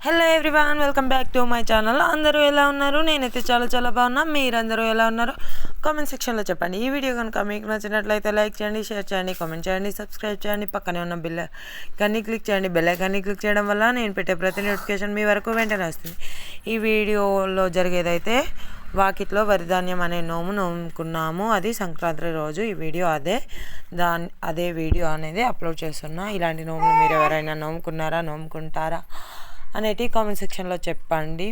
Hello everyone, welcome back to my channel. అందరూ ఎలా ఉన్నారు? నేనైతే చాలా బాగున్నా. మీరందరూ ఎలా ఉన్నారు? కామెంట్ సెక్షన్లో చెప్పండి. ఈ వీడియో కనుక మీకు నచ్చినట్లయితే లైక్ చేయండి, షేర్ చేయండి, కామెంట్ చేయండి, సబ్స్క్రైబ్ చేయండి. పక్కనే ఉన్న బెల్ ఐకాన్ని క్లిక్ చేయండి. బెల్ ఐకాన్ని క్లిక్ చేయడం వల్ల నేను పెట్టే ప్రతి నోటిఫికేషన్ మీ వరకు వెంటనే వస్తుంది. ఈ వీడియోలో జరిగేదైతే వాకిట్లో వరిధాన్యం అనే నోముకున్నాము. అది సంక్రాంతి రోజు. ఈ వీడియో అదే వీడియో అనేది అప్లోడ్ చేస్తున్నా. ఇలాంటి నోములు మీరు ఎవరైనా నోముకుంటారా అనేటి కామెంట్ సెక్షన్లో చెప్పండి.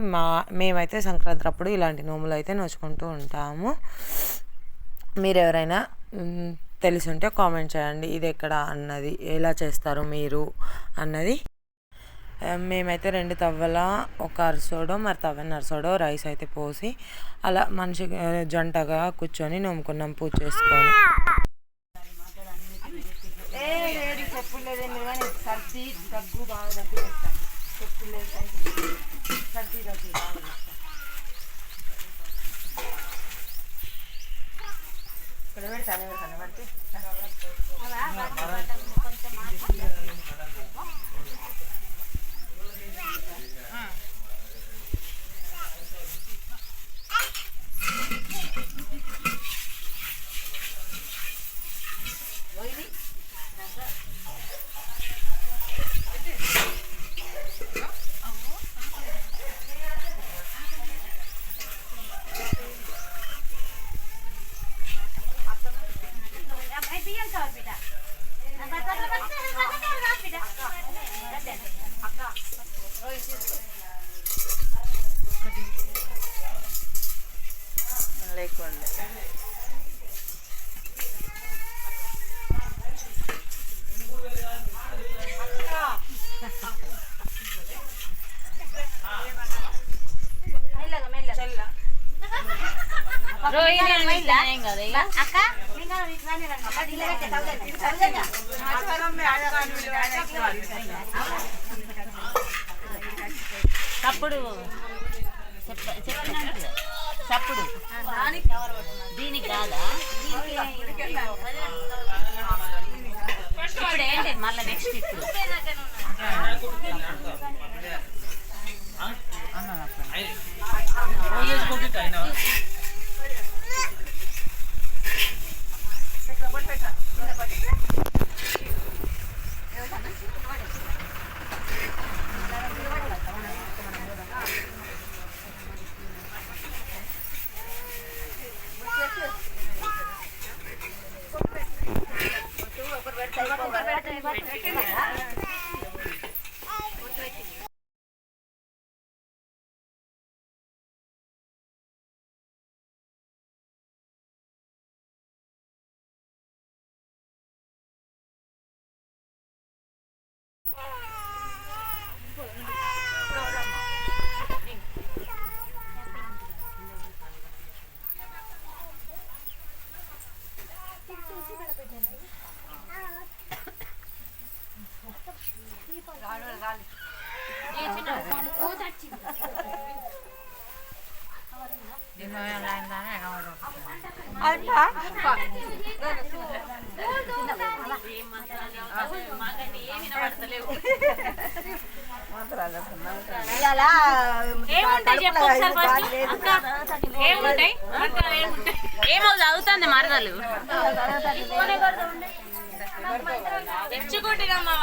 మేమైతే సంక్రాంతి అప్పుడు ఇలాంటి నోములు అయితే నోచుకుంటూ ఉంటాము. మీరు ఎవరైనా తెలిసి ఉంటే కామెంట్ చేయండి. ఇది ఎక్కడ అన్నది, ఎలా చేస్తారు మీరు అన్నది. మేమైతే 2 తవ్వల ఒక అరసోడో మరి తవ్వని అరసోడో రైస్ అయితే పోసి అలా మనిషి జంటగా కూర్చొని నోముకున్నాం పూజ చేసుకొని. చప్పుడు చప్పుడు దీనికి కాదా? ఇప్పుడు ఏంటి మళ్ళీ నెక్స్ట్ ఇప్పుడు ఏమో చదువుతుంది మరదలు తెచ్చుకుంటున్నామా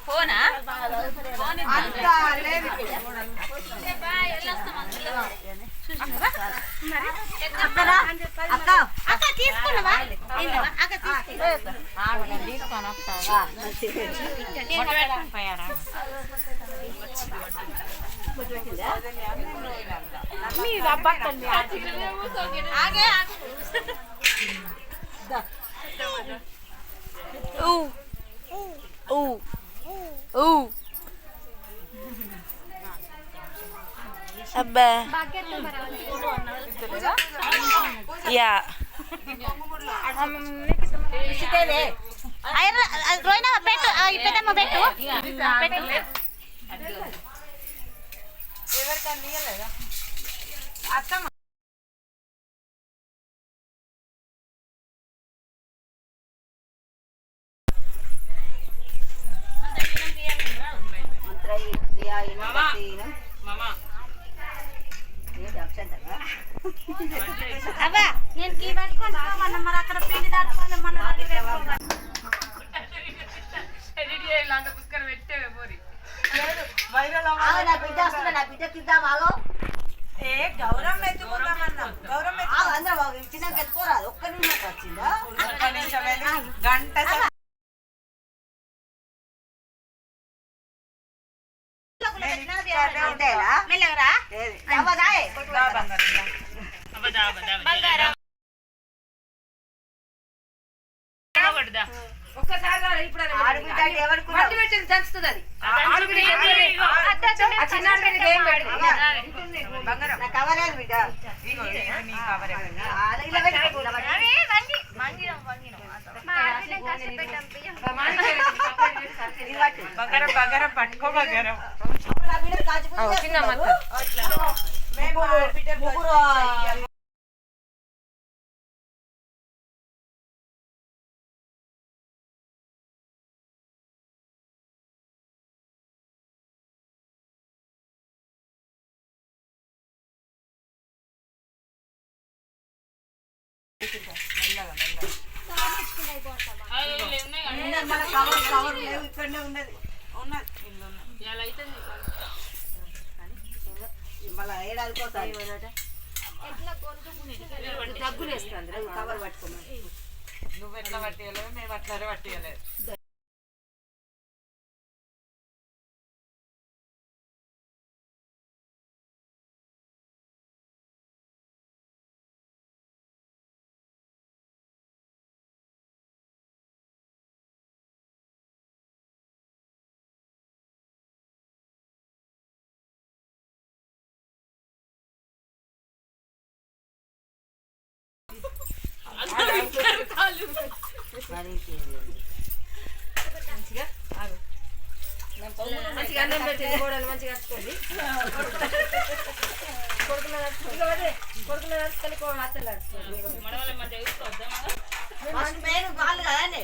ఫోనా అబ్బా యా రోయినా పెట్టు పెద్దమ్మ పెట్టు అత్తమ్మ అబ్బా నేను కీ పట్టుకొని మన మరి అక్కడ పిండి దాటుకొని మన గౌరవం ఎత్తుకుందామన్నా గౌరవం చిన్న పెట్టుకోరాదు ఒక్క నిమిషం వచ్చిందా గంట మెల్లగరా కవరేది బిడ్డ బగరం పట్టుకో బగరం ఇక్కడనే ఉన్నది మళ్ళీ ఏడాది దగ్గులు వేస్తుంది కవర్ పట్టుకోమని నువ్వు ఎట్లా పట్టేయలేదు మేము అట్లానే పట్టేయలేదు మంచిగా అన్నం పెట్టి కోడలు మంచిగా కట్టుకోండి కొడుకులు నడుచుకొని కోడలు అత్తలు నడుచుకోండి వాళ్ళు కదండి